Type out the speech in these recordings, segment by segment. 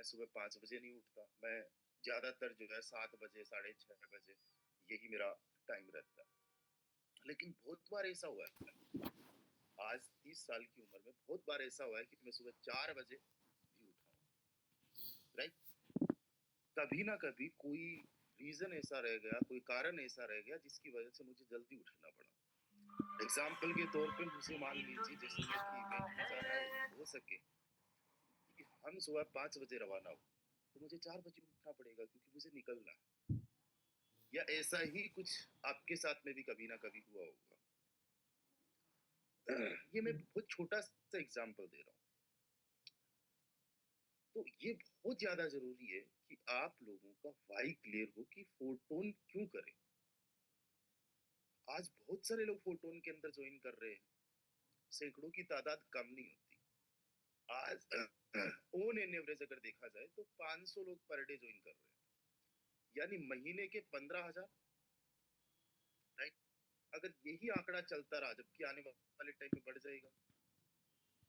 सुबह 5 बजे नहीं उठता। मैं ज़्यादातर जो है 7 बजे, साढ़े 6 बजे यही मेरा टाइम रहता है। लेकिन बहुत बार ऐसा हुआ है, आज 30 साल की उम्र में बहुत बार ऐसा हुआ है कि मैं सुबह 4 बजे भी उठा हूँ, राइट? कभी ना कभी कोई रीज़न ऐसा रह गया, कोई कारण ऐसा रह गया जिसकी वज़ह से मुझे जल्दी उठना पड़ा। एग्ज़ाम्पल के तौर पे मुझे मान लीजिए जैसे मैं कि इवेंट में जाना हो सके कि हम सुबह 5 बजे रवाना हो, तो मुझे 4 बजे उठना पड़ेगा क्योंकि मुझे निकलना है। या ऐसा ही कुछ आपके साथ में भी कभी ना कभी हुआ होगा। ये मैं बहुत छोटा-सा एग्ज़ाम्पल दे रहा हूँ। तो ये बहुत ज़्यादा ज़रूरी है कि आप लोगों का व्हाई क्लियर हो कि फोरटोन क्यों करें? आज बहुत सारे लोग फोरटोन के अंदर जॉइन कर रहे हैं, सैकड़ों की तादाद कम नहीं होती। आज ऑन एन एवरेज अगर देखा जाए तो 500 लोग पर डे जॉइन कर रहे हैं, यानी महीने के 15,000, राइट? अगर यही आंकड़ा चलता रहा, जबकि आने वाले टाइम में बढ़ जाएगा,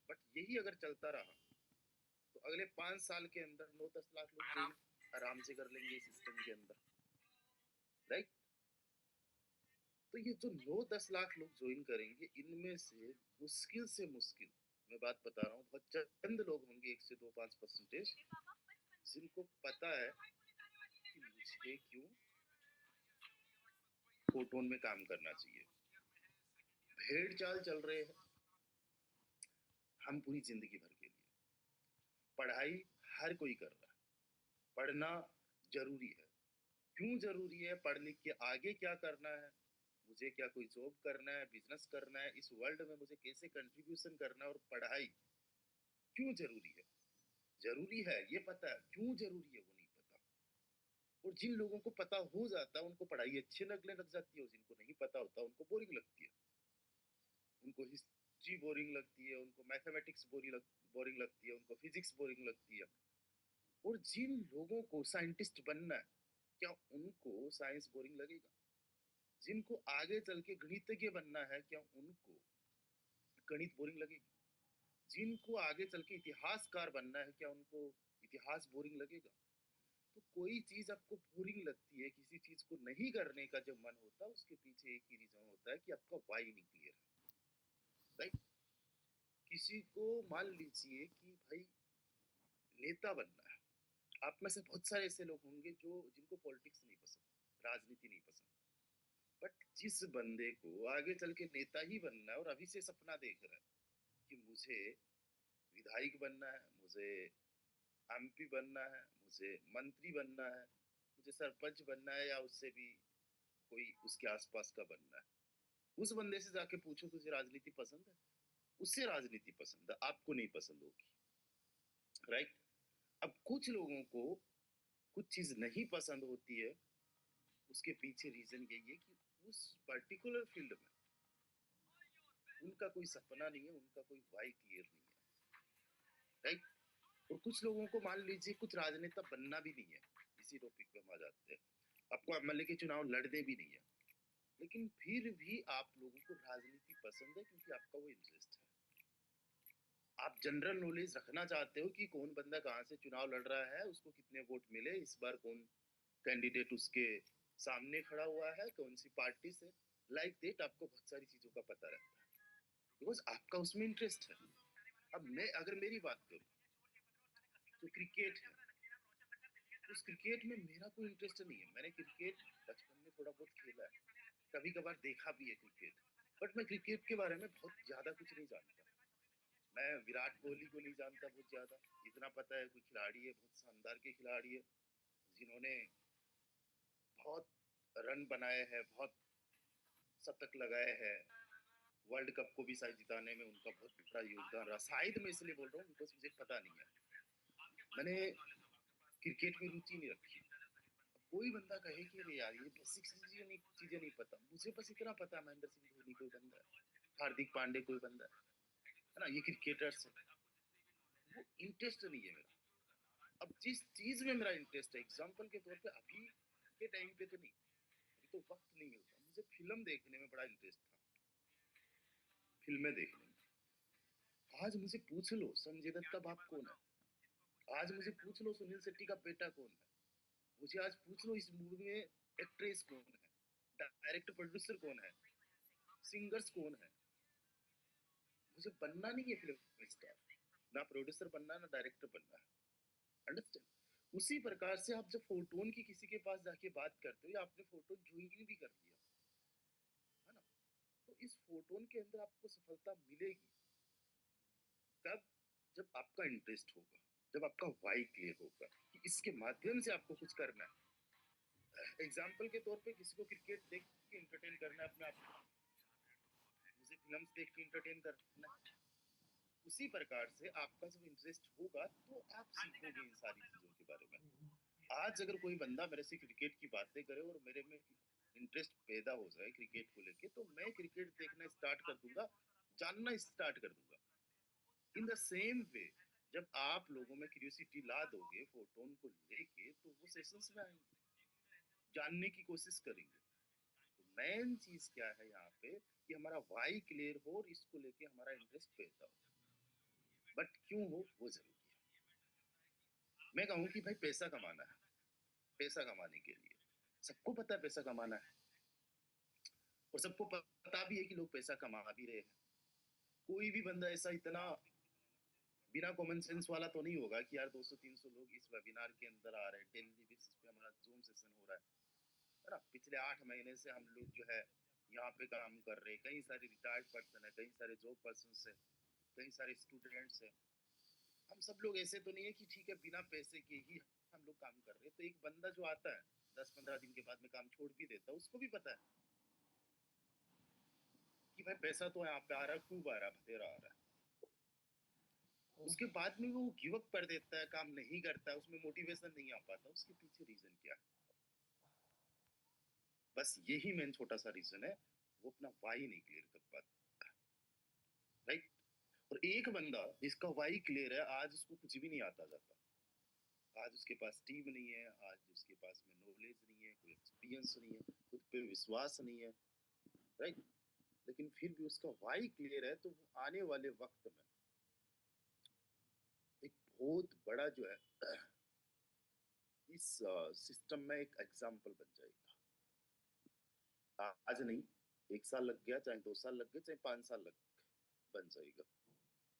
बट यही अगर चलता रहा तो अगले 5 साल के अंदर 9-10 लाख लोग जॉइन आराम से कर लेंगे इस सिस्टम के अंदर, राइट? तो ये जो 9-10 लाख लोग ज्वाइन करेंगे, इनमें से मुश्किल मैं बात बता रहा हूँ, बहुत चंद लोग होंगे, 1 से 2-5% जिनको पता है कि मुझे क्यों फोटोन में काम करना चाहिए। भेड़ चाल चल रहे हैं हम पूरी जिंदगी भर के लिए। पढ़ाई हर कोई कर रहा है, पढ़ना जरूरी है। क्यों जरूरी है? पढ़ लिख के आगे क्या करना है, मुझे क्या कोई जॉब करना है, बिजनेस करना है, इस वर्ल्ड में मुझे कैसे कंट्रीब्यूशन करना है, और पढ़ाई क्यों जरूरी है? जरूरी है ये पता है, क्यों जरूरी है वो नहीं पता। और जिन लोगों को पता हो जाता है उनको पढ़ाई अच्छी लगने लग जाती है, और जिनको नहीं पता होता उनको बोरिंग लगती है। उनको हिस्ट्री बोरिंग लगती है, उनको मैथमेटिक्स बोरिंग लगती है, उनको फिजिक्स बोरिंग लगती है। और जिन लोगों को साइंटिस्ट बनना है, क्या उनको साइंस बोरिंग लगेगा? जिनको आगे चल के गणितज्ञ बनना है, क्या उनको गणित बोरिंग लगेगी? जिनको आगे चल के इतिहासकार बनना है, क्या उनको इतिहास बोरिंग लगेगा? तो कोई चीज आपको बोरिंग लगती है, किसी चीज को नहीं करने का जब मन होता है, उसके पीछे एक ही रीजन होता है कि आपका वाई नहीं क्लियर है, राइट? किसी को मान लीजिए कि भाई नेता बनना है, आप में से बहुत सारे ऐसे लोग होंगे जो जिनको पॉलिटिक्स नहीं पसंद, राजनीति नहीं पसंद, बट जिस बंदे को आगे चल के नेता ही बनना है और अभी से सपना देख रहा है कि मुझे विधायक बनना है, मुझे एमपी बनना है, मुझे मंत्री बनना है, मुझे सरपंच बनना है, या उससे भी कोई उसके आसपास का बनना है, उस बंदे से जाके पूछो तुझे राजनीति पसंद है, उससे राजनीति पसंद है, आपको नहीं पसंद होगी, राइट? अब कुछ लोगों को कुछ चीज नहीं पसंद होती है, उसके पीछे रीजन यही है कि उस पर्टिकुलर फील्ड में उनका कोई सपना नहीं है, उनका कोई वाई क्लियर नहीं है, राइट? और कुछ लोगों को मान लीजिए कुछ राजनेता बनना भी नहीं है, इसी टॉपिक पे हम आ जाते हैं। आपको एमएलए के चुनाव लड़ने भी नहीं है, लेकिन फिर भी आप लोगों को राजनीति पसंद है क्योंकि आपका वो इंटरेस्ट है। आप जनरल नॉलेज रखना चाहते हो कि कौन बंदा कहाँ से चुनाव लड़ रहा है, उसको कितने वोट मिले, इस बार कौन कैंडिडेट उसके सामने खड़ा हुआ है, कौन सी पार्टी से, लाइक दैट आपको बहुत सारी चीजों का पता रहता है, बिकॉज आपका उसमें इंटरेस्ट है। अब मैं अगर मेरी बात करूं तो क्रिकेट है, उस क्रिकेट में मेरा कोई इंटरेस्ट नहीं है। मैंने क्रिकेट बचपन में थोड़ा बहुत खेला है, कभी कभार देखा भी है क्रिकेट, बट मैं क्रिकेट के बारे में बहुत ज्यादा कुछ नहीं जानता। मैं विराट कोहली को नहीं जानता बहुत ज्यादा, इतना पता है कोई खिलाड़ी है, बहुत शानदार के खिलाड़ी है जिन्होंने बहुत रन बनाए हैं, बहुत शतक लगाए हैं, वर्ल्ड कप को भी शायद जिताने में उनका बहुत बड़ा योगदान रहा। शायद मैं इसलिए बोल रहा हूँ बिकॉज मुझे पता नहीं है, मैंने क्रिकेट में रुचि नहीं रखी। कोई बंदा कहे कि अरे यार ये बेसिक चीजें नहीं पता, मुझे बस इतना पता है महेंद्र सिंह धोनी कोई बंदा है, हार्दिक पांडे कोई बंदा है ना, ये क्रिकेटर्स है, वो इंटरेस्ट नहीं है मेरा। अब जिस चीज में मेरा इंटरेस्ट है, एग्जाम्पल के तौर पे अभी के टाइम पे तो नहीं, अभी तो वक्त नहीं मिलता, मुझे फिल्म देखने में बड़ा इंटरेस्ट था, फिल्में देखने में। आज मुझे पूछ लो संजय दत्त का बाप कौन है, आज मुझे पूछ लो सुनील शेट्टी का बेटा कौन है, मुझे आज पूछ लो इस मूवी में एक्ट्रेस कौन है, डायरेक्टर प्रोड्यूसर कौन है, सिंगर्स कौन है। मुझे बनना नहीं है फिल्म स्टार, ना प्रोड्यूसर बनना ना डायरेक्टर बनना है। अंडरस्टैंड। उसी प्रकार से आप जब फोटोन की किसी के पास जाके बात करते हो या आपने फोटो ज्वाइन भी कर लिया है ना, तो इस फोटोन के अंदर आपको सफलता मिलेगी तब जब आपका इंटरेस्ट होगा, जब आपका वाई क्लियर होगा कि इसके माध्यम से आपको कुछ करना है। एग्जाम्पल के तौर पे किसी को क्रिकेट देख के इंटरटेन करना है अपने आप को, मुझे फिल्म्स देख के इंटरटेन करना है। उसी प्रकार से आपका जब इंटरेस्ट होगा तो आप सीखोगे इन सारी चीजों के बारे में। आज अगर कोई बंदा मेरे से क्रिकेट की बातें करे और मेरे में इंटरेस्ट पैदा हो जाए क्रिकेट को लेके, तो मैं क्रिकेट देखना स्टार्ट कर दूंगा, जानना स्टार्ट कर दूंगा। इन द सेम वे जब आप लोगों में क्यूरियोसिटी ला दोगे फोटोन को लेके, तो वो सेशंस में आएंगे, जानने की कोशिश करेंगे। तो मेन चीज क्या है यहाँ पे कि हमारा वाई क्लियर हो और इसको लेके हमारा इंटरेस्ट पैदा हो। बट क्यों हो वो जरूरी है। मैं कहूँ कि भाई पैसा कमाना है, पैसा कमाने के लिए सबको पता है पैसा कमाना है, और सबको पता भी है कि लोग पैसा कमा भी रहे हैं। कोई भी बंदा ऐसा इतना बिना कॉमन सेंस वाला तो नहीं होगा कि यार 200-300 लोग इस वेबिनार के अंदर आ रहे हैं, डेली बेसिस पे हमारा जूम सेशन हो रहा है ना। पिछले 8 महीने से हम लोग जो है यहाँ पे काम कर रहे हैं, कई सारे रिटायर्ड पर्सन है, कई सारे जॉब पर्सन है, कई सारे स्टूडेंट्स है। हम सब लोग ऐसे तो नहीं है कि ठीक है बिना पैसे के ही हम लोग काम कर रहे हैं। तो एक बंदा जो आता है 10-15 दिन के बाद में काम छोड़ भी देता है, उसको भी पता है कि भाई पैसा तो यहाँ पे आ रहा है, खूब आ रहा है, बतेरा आ रहा है। उसके बाद में वो गिव अप कर देता है, काम नहीं करता है, उसमें मोटिवेशन नहीं आ पाता। उसके पीछे रीजन क्या है? बस यही मेन छोटा सा रीजन है, वो अपना वाई नहीं क्लियर कर पाता। राइट। और एक बंदा जिसका वाई क्लियर है, आज उसको कुछ भी नहीं आता जाता, आज उसके पास टीम नहीं है, आज उसके पास में नॉलेज नहीं है, कोई एक्सपीरियंस नहीं है, खुद पे विश्वास नहीं है। राइट। लेकिन फिर भी उसका वाई क्लियर है, तो वो आने वाले वक्त में एक बहुत बड़ा जो है इस सिस्टम में एक एग्जाम्पल बन जाएगा। आज नहीं, 1 साल लग गया, चाहे 2 साल लग गए, चाहे 5 साल लग गए, बन जाएगा।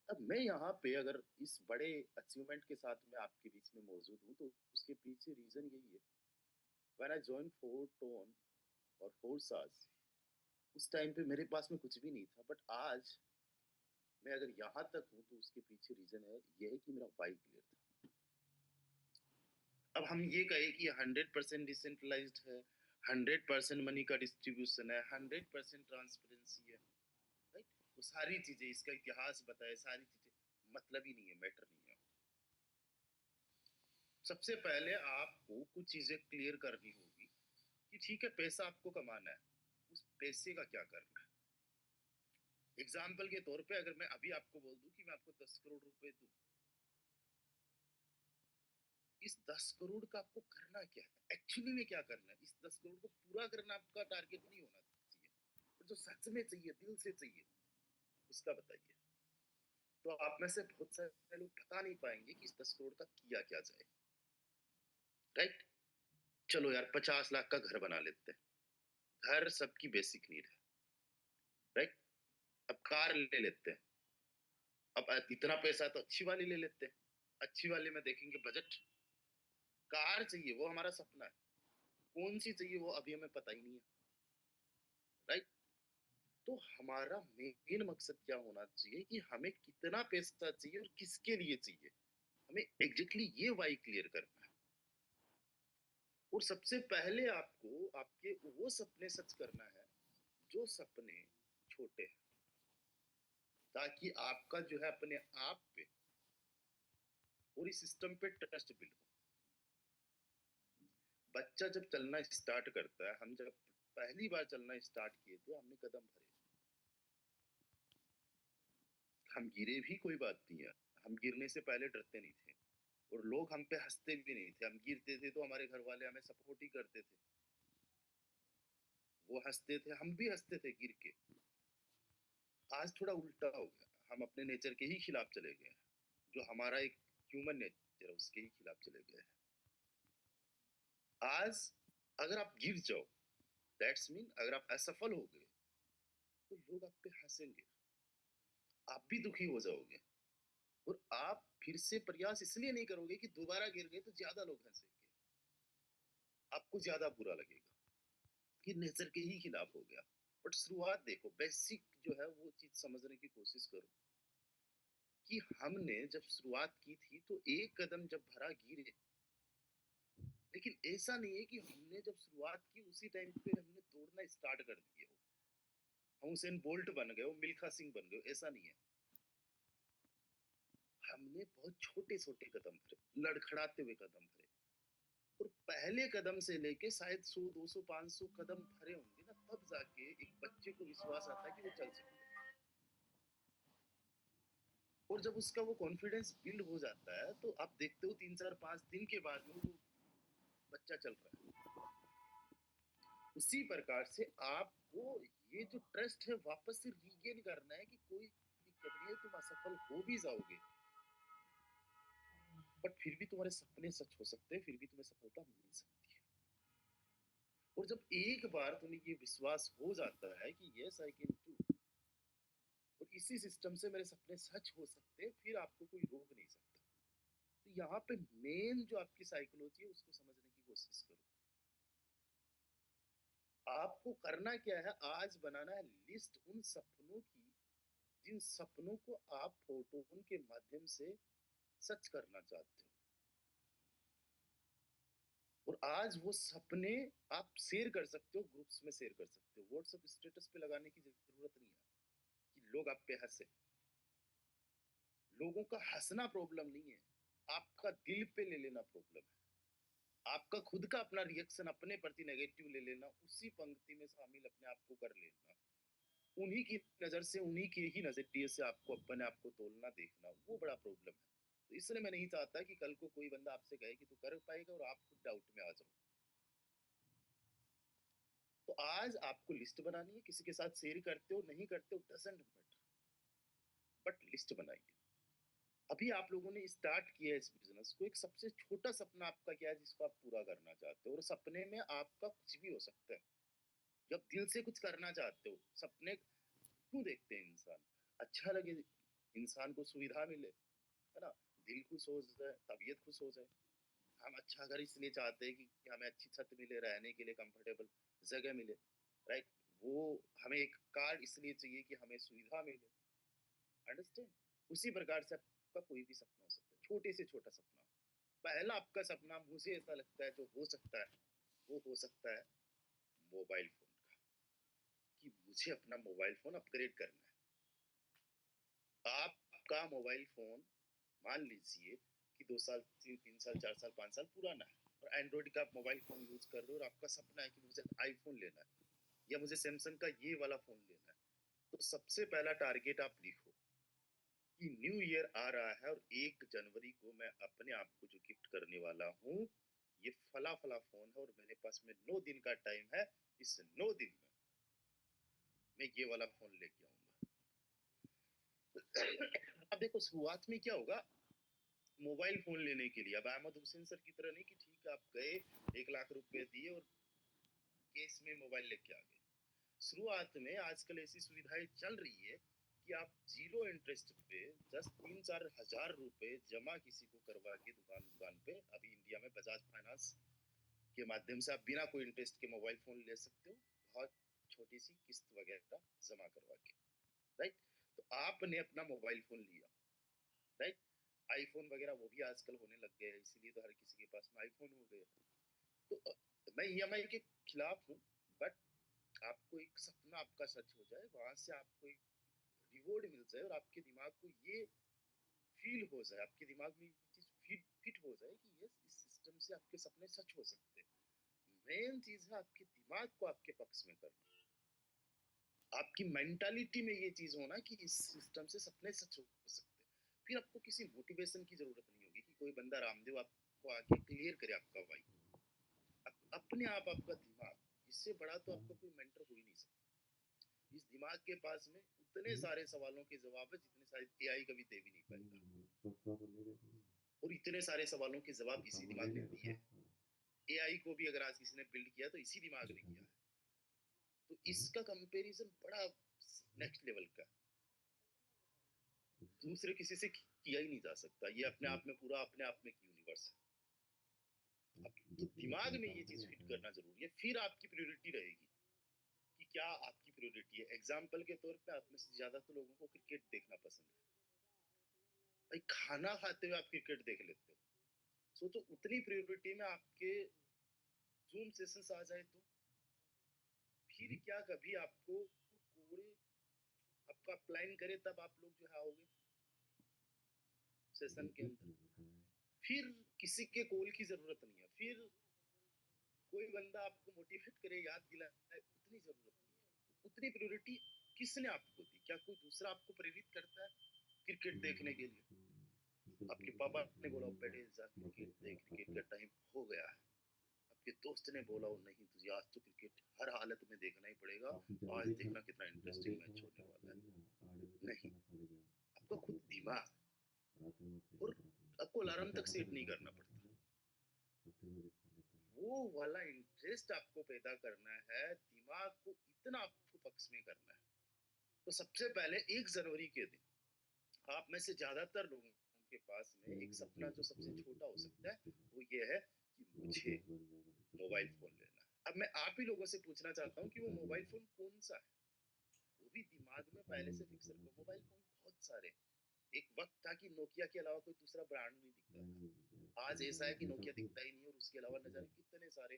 अब मैं यहाँ पे अगर इस बड़े अचीवमेंट के साथ में आपके बीच में मौजूद हूँ, तो उसके पीछे रीजन यही है। When I join four tone और फोर सास, उस टाइम पे मेरे पास में कुछ भी नहीं था, बट आज मैं अगर यहाँ तक हूँ तो उसके पीछे रीजन है ये है कि मेरा वाई क्लियर था। अब हम ये कहे कि 100% डिसेंट्रलाइज्ड है, 100% मनी का डिस्ट्रीब्यूशन है, 100% ट्रांसपेरेंसी है, राइट। वो सारी चीजें, इसका इतिहास बताए, सारी चीजें मतलब ही नहीं है, मैटर नहीं है। सबसे पहले आपको कुछ चीजें क्लियर करनी होगी कि ठीक है पैसा आपको कमाना है, उस पैसे का क्या करना है। एग्जाम्पल के तौर पे अगर मैं अभी आपको बोल दूं कि मैं आपको 10 करोड़ रुपए दूं, इस 10 करोड़ का आपको करना क्या है, एक्चुअली में क्या करना है। इस 10 करोड़ को पूरा करना आपका टारगेट नहीं होना चाहिए, पर जो सच में चाहिए, दिल से चाहिए, उसका बताइए। तो आप में से बहुत सारे लोग बता नहीं पाएंगे कि इस 10 करोड़ का किया क्या जाए। राइट। चलो यार 50 लाख का घर बना लेते हैं, घर सबकी बेसिक नीड है। राइट। अब कार ले लेते हैं, अब इतना पैसा तो अच्छी वाली ले लेते हैं, अच्छी वाली में देखेंगे बजट। कार चाहिए वो हमारा सपना है, कौन सी चाहिए वो अभी हमें पता ही नहीं है। राइट। तो हमारा मेन मकसद क्या होना चाहिए कि हमें कितना पैसा चाहिए और किसके लिए चाहिए, हमें एग्जैक्टली ये वाई क्लियर करना है। और सबसे पहले आपको आपके वो सपने सच करना है जो सपने छोटे हैं, ताकि आपका जो है अपने आप पे और इस सिस्टम पे ट्रस्ट बिल्ड हो। बच्चा जब चलना स्टार्ट करता है, हम जब पहली बार चलना स्टार्ट किए थे, हमने कदम भरे, हम गिरे भी कोई बात नहीं है, हम गिरने से पहले डरते नहीं थे, और लोग हम पे हंसते भी नहीं थे। हम गिरते थे तो हमारे घर वाले हमें सपोर्ट ही करते थे, वो हंसते थे, हम भी हंसते थे गिर के। आज थोड़ा उल्टा हो गया, हम अपने नेचर के ही खिलाफ चले गए, जो हमारा एक ह्यूमन जरा उसके ही खिलाफ चले गए हैं। आज अगर आप गिर जाओ, दैट्स मीन अगर आप असफल हो गए, तो लोग आप पे हंसेंगे, आप भी दुखी हो जाओगे, और आप फिर से प्रयास इसलिए नहीं करोगे कि दोबारा गिर गए तो ज्यादा लोग हंसेंगे, आपको ज्यादा बुरा लगेगा कि नेचर के ही खिलाफ हो गया। बट शुरुआत देखो, बेसिक जो है वो चीज समझने की कोशिश करो कि हमने जब शुरुआत की थी तो एक कदम जब भरा गिरे, लेकिन ऐसा नहीं है कि हमने जब शुरुआत की उसी टाइम पे हमने तोड़ना स्टार्ट कर दिया हो, हम हुसैन बोल्ट बन गए हो, मिल्खा सिंह बन गए हो, ऐसा नहीं है। हमने बहुत छोटे छोटे कदम भरे, लड़खड़ाते हुए कदम भरे, और पहले कदम से लेके शायद 100 200 500 कदम भरे होंगे ना, तब जाके एक बच्चे को विश्वास आता है कि वो चल सकता है। और जब उसका वो कॉन्फिडेंस बिल्ड हो जाता है तो आप देखते हो 3 4 5 दिन के बाद में वो बच्चा चल रहा है। उसी प्रकार से आपको ये जो ट्रस्ट है वापस से रीगेन करना है कि कोई दिक्कत नहीं है, तुम असफल हो भी जाओगे, बट फिर भी तुम्हारे सपने सच हो सकते हैं, फिर भी तुम्हें सफलता मिल सकती है। और जब एक बार तुम्हें ये विश्वास हो जाता है कि यस आई कैन डू, और इसी सिस्टम से मेरे सपने सच हो सकते हैं, फिर आपको कोई रोक नहीं सकता। तो यहाँ पे मेन जो आपकी साइकोलॉजी है उसको समझने की कोशिश करो। आपको करना क्या है, आज बनाना है लिस्ट उन सपनों की जिन सपनों को आप फोटोन के माध्यम से सच करना चाहते हो। और आज वो सपने आप शेयर कर सकते हो, ग्रुप्स में शेयर कर सकते हो, व्हाट्सएप स्टेटस पे लगाने की जरूरत नहीं है कि लोग आप पे हंसे। लोगों का हंसना प्रॉब्लम नहीं है, आपका दिल पे ले लेना प्रॉब्लम है। आपका खुद का अपना रिएक्शन अपने प्रति नेगेटिव ले लेना, उसी पंक्ति में शामिल अपने आप को कर लेना, उन्हीं की नजर से, उन्हीं के ही नजरिए से आपको अपने आप को तोलना देखना, वो बड़ा प्रॉब्लम है। तो इसलिए मैं नहीं चाहता कि कल को कोई बंदा आपसे कहे कि तू कर पाएगा और आप खुद डाउट में आ जाओ। तो आज आपको लिस्ट बनानी है, किसी के साथ शेयर करते हो नहीं करते हो डजंट मैटर, बट लिस्ट बनाइए। अभी आप लोगों ने स्टार्ट किया है इस बिजनेस को, एक सबसे छोटा सपना आपका क्या है जिसको आप पूरा करना चाहते हो, और सपने में आपका कुछ भी हो सकता है। जब दिल से कुछ करना चाहते हो, सपने क्यों देखते हैं इंसान? अच्छा लगे, इंसान को सुविधा मिले, है ना, दिल खुश हो जाए, तबीयत खुश हो जाए। हम अच्छा घर इसलिए चाहते हैं कि हमें अच्छी छत मिले, रहने के लिए कंफर्टेबल जगह मिले, राइट। वो हमें एक कार इसलिए चाहिए कि हमें सुविधा मिले, अंडरस्टैंड। उसी प्रकार से आपका कोई भी सपना हो सकता है, छोटे से छोटा सपना। पहला आपका सपना मुझे ऐसा लगता है जो हो सकता है, वो हो सकता है मोबाइल फोन का, कि मुझे अपना मोबाइल फोन अपग्रेड करना है। आपका मोबाइल फोन मान लीजिए कि 2 साल 3 3 साल 4 साल 5 साल पुराना है, और एंड्रॉइड का आप मोबाइल फोन यूज कर रहे हो, और आपका सपना है कि मुझे आईफोन लेना है, या मुझे सैमसंग का ये वाला फोन लेना है। तो सबसे पहला टारगेट आप लिखो कि न्यू ईयर आ रहा है, और 1 जनवरी को मैं अपने आप को जो गिफ्ट करने वाला हूँ, ये फला फला फोन है, और मेरे पास में 9 दिन का टाइम है, इस 9 दिन में मैं ये वाला फोन लेके आऊंगा। अब देखो शुरुआत में क्या होगा, मोबाइल फोन लेने के लिए अब अहमद हुसैन सर की तरह नहीं कि ठीक है आप गए 1 लाख रुपए दिए और केस में मोबाइल लेके आ गए। शुरुआत में आजकल ऐसी सुविधाएं चल रही है कि आप जीरो इंटरेस्ट पे जस्ट 3 4 हजार रुपए जमा किसी को करवा के दुकान दुकान पे, अभी इंडिया में बजाज फाइनेंस के माध्यम से आप बिना कोई इंटरेस्ट के मोबाइल फोन ले सकते हो, बहुत छोटी सी किस्त वगैरह जमा करवा के, राइट। तो आपने अपना मोबाइल फोन लिया, राइट। आईफोन वगैरह वो भी आजकल होने लग गए हैं, इसीलिए तो हर किसी के पास में आईफोन हो गए। तो मैं ईएमआई के खिलाफ हूँ, बट आपको एक सपना आपका सच हो जाए, वहां से आपको एक रिवॉर्ड मिल जाए, और आपके दिमाग को ये फील हो जाए, आपके दिमाग में ये चीज फिट हो जाए कि यस इस सिस्टम से आपके सपने सच हो सकते हैं। मेन चीज है आपके दिमाग को आपके पक्ष में करना, आपकी मेंटालिटी में ये चीज होना कि इस सिस्टम से सपने सच हो सकते हैं। फिर आपको किसी मोटिवेशन की जरूरत नहीं होगी कि कोई बंदा रामदेव आपको आके क्लियर करे आपका वाई। अपने आप आपका दिमाग, इससे बड़ा तो आपका कोई मेंटर हो ही नहीं सकता। इस दिमाग के पास में उतने सारे सवालों के जवाब है जितने शायद एआई कभी दे भी नहीं पाएगा। और इतने सारे सवालों के जवाब इसी दिमाग ने दिए हैं। एआई को भी अगर आज किसी ने बिल्ड किया तो इसी दिमाग ने किया है। तो इसका कंपैरिजन बड़ा नेक्स्ट लेवल का, दूसरे किसी से किया ही नहीं जा सकता। ये अपने आप में पूरा अपने आप में एक यूनिवर्स है। अब तो दिमाग में ये चीज फिट करना जरूरी है, फिर आपकी प्रायोरिटी रहेगी कि क्या आपकी प्रायोरिटी है। एग्जाम्पल के तौर पे आप में से ज्यादा तो लोगों को क्रिकेट देखना पसंद है। भाई खाना खाते हुए आप क्रिकेट देख लेते हो, सोचो उतनी प्रायोरिटी में आपके जूम सेशंस आ जाए तो फिर क्या कभी आपको कोई आपका प्लान करे तब आप लोग जो है आओगे सेशन के अंदर। फिर किसी के कॉल की जरूरत नहीं है, फिर कोई बंदा आपको मोटिवेट करे, याद दिलाए, उतनी जरूरत नहीं है। उतनी प्रायोरिटी किसने आपको दी? क्या कोई दूसरा आपको प्रेरित करता है क्रिकेट देखने के लिए? आपके पापा ने बोला बेटे जा क्रिकेट देख, क्रिकेट का टाइम हो गया है। आपके दोस्त ने बोला वो नहीं तुझे आज तो क्रिकेट हर हालत में देखना ही पड़ेगा, आज देखना कितना इंटरेस्टिंग मैच होने वाला है। नहीं, आपका खुद दिमाग, और आपको अलार्म तक सेट नहीं करना पड़ता, वो वाला इंटरेस्ट आपको पैदा करना है, दिमाग को इतना आपको पक्ष में करना है। तो सबसे पहले 1 जनवरी के दिन आप में से ज्यादातर लोगों के पास में एक सपना जो सबसे छोटा हो सकता है वो ये है कि मुझे मोबाइल फोन लेना है। अब मैं आप ही लोगों से पूछना चाहता हूँ कि वो मोबाइल फोन कौन सा है? वो भी दिमाग में पहले से फिक्स रखो। मोबाइल फोन बहुत सारे, एक वक्त था कि नोकिया के अलावा कोई दूसरा ब्रांड नहीं दिखता था। आज ऐसा है कि नोकिया दिखता ही नहीं और उसके अलावा न जाने कितने सारे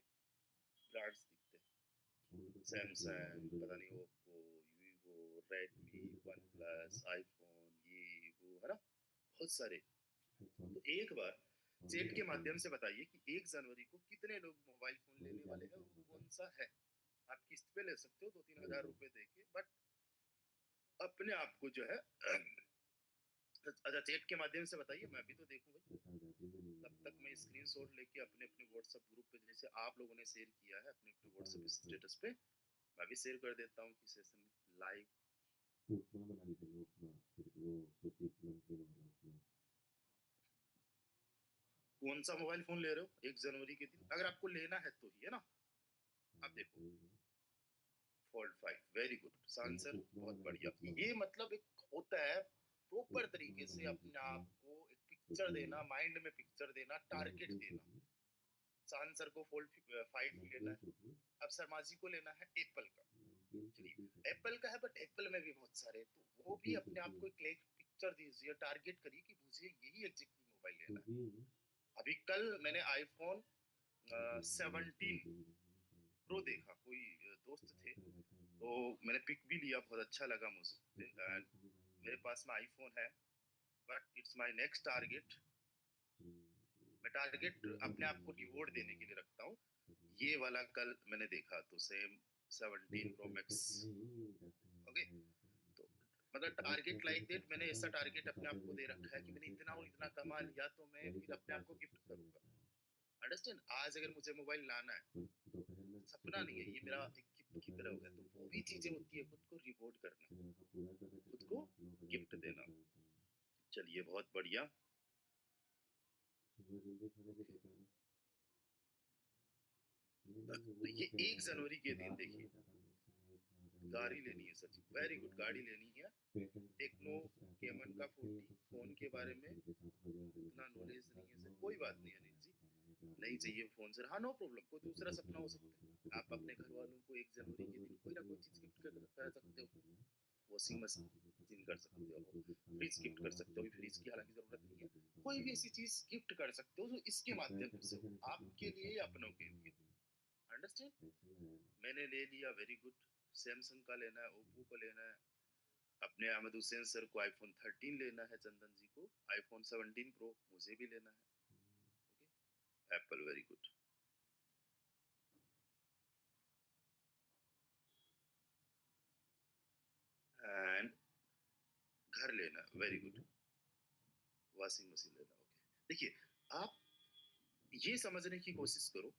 ब्रांड्स दिखते हैं। सैमसंग, पता नहीं Oppo, Vivo, Redmi, one plus, iPhone, ये वो है ना, बहुत सारे। तो एक बार चैट के माध्यम से बताइए कि 1 जनवरी को कितने लोग मोबाइल फोन लेने वाले हैं और वो कौन सा है। आप किस्त पे ले सकते हो 2-3 हज़ार रुपए दे के, बट अपने आप को जो है अच्छा चैट के माध्यम से बताइए, मैं भी तो देखूं भाई। तब तक मैं स्क्रीनशॉट लेके अपने अपने व्हाट्सएप ग्रुप पे, जैसे आप लोगों ने शेयर किया है अपने अपने व्हाट्सएप स्टेटस पे, मैं भी शेयर कर देता हूँ कि सेशन लाइव। कौन सा मोबाइल फोन ले रहे हो 1 जनवरी के दिन, अगर आपको लेना है तो ही है ना। आप देखो फोल्ड 5, वेरी गुड आंसर, बहुत बढ़िया। ये मतलब एक होता है प्रॉपर तरीके से अपने आप को एक पिक्चर देना, माइंड में पिक्चर देना, टारगेट देना। आंसर को फोल्ड 5 लेना है। अब शर्मा जी को लेना है एप्पल का, चलिए एप्पल का है, बट एप्पल में भी बहुत सारे, तो वो भी अपने आप को एक पिक्चर दीजिए, टारगेट करिए कि मुझे यही एग्जैक्टली मोबाइल लेना है। अभी कल मैंने आईफोन 17 प्रो देखा, कोई दोस्त थे तो मैंने पिक भी लिया, बहुत अच्छा लगा मुझे। एंड मेरे पास में आईफोन है, but it's my next target. मैं टारगेट अपने आप को रिवॉर्ड देने के लिए रखता हूँ। ये वाला कल मैंने देखा तो सेम 17 प्रो मैक्स। ओके, तो मतलब टारगेट लाइक दैट, मैंने ऐसा टारगेट अपने आप को दे रखा है कि मैंने इतना और इतना कमा लिया तो मैं फिर अपने आप को गिफ्ट करूंगा। अंडरस्टैंड? आज अगर मुझे मोबाइल लाना है, सपना नहीं है, ये मेरा एक गिफ्ट की तरह हो गया। तो वो भी चीजें होती है, खुद को रिवॉर्ड करना, खुद को गिफ्ट देना। चलिए बहुत बढ़िया। तो ये 1 जनवरी के दिन देखिए, गाड़ी लेनी है सचिन, वेरी गुड, गाड़ी लेनी है। टेक्नो केमन का 40 फोन के बारे में उतना नॉलेज नहीं है सर, कोई बात नहीं अनिल जी, नहीं चाहिए फोन सर, हाँ नो प्रॉब्लम। कोई दूसरा सपना हो सकता है, आप अपने घर वालों को 1 जनवरी के दिन कोई ना कोई चीज गिफ्ट कर सकते हो। वॉशिंग मशीन कर सकते हो, फ्रिज गिफ्ट कर सकते हो, फ्रिज की हालांकि जरूरत नहीं है, कोई भी ऐसी चीज गिफ्ट कर सकते हो जो इसके माध्यम से हो, आपके लिए या अपनों के लिए। अंडरस्टैंड? मैंने ले लिया, वेरी गुड। सैमसंग का लेना है, ओप्पो को लेना है, अपने अहमद हुसैन सर को आईफोन 13 लेना है, चंदन जी को आईफोन 17 प्रो मुझे भी लेना है। Okay, Apple, very good. And घर लेना, वेरी गुड। वॉशिंग मशीन लेना, ओके। देखिए, आप ये समझने की कोशिश करो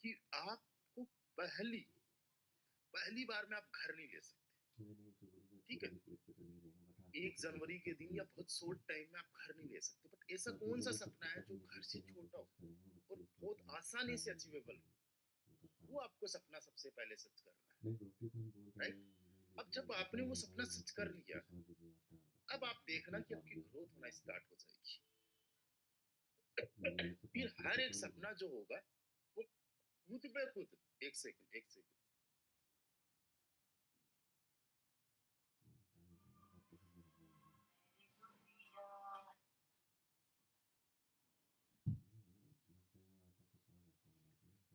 कि आपको पहली पहली बार में आप घर नहीं ले सकते, ठीक है? 1 जनवरी के दिन या बहुत शॉर्ट टाइम में आप घर नहीं ले सकते, बट ऐसा कौन सा सपना है जो घर से छोटा हो और बहुत आसानी से अचीवेबल हो? वो आपको सपना सबसे पहले सच करना है, राइट? अब जब आपने वो सपना सच कर लिया, अब आप देखना कि आपकी ग्रोथ होना स्टार्ट हो जाएगी। फिर हर एक सपना जो होगा वो खुद ब खुद, एक सेकंड एक सेकंड,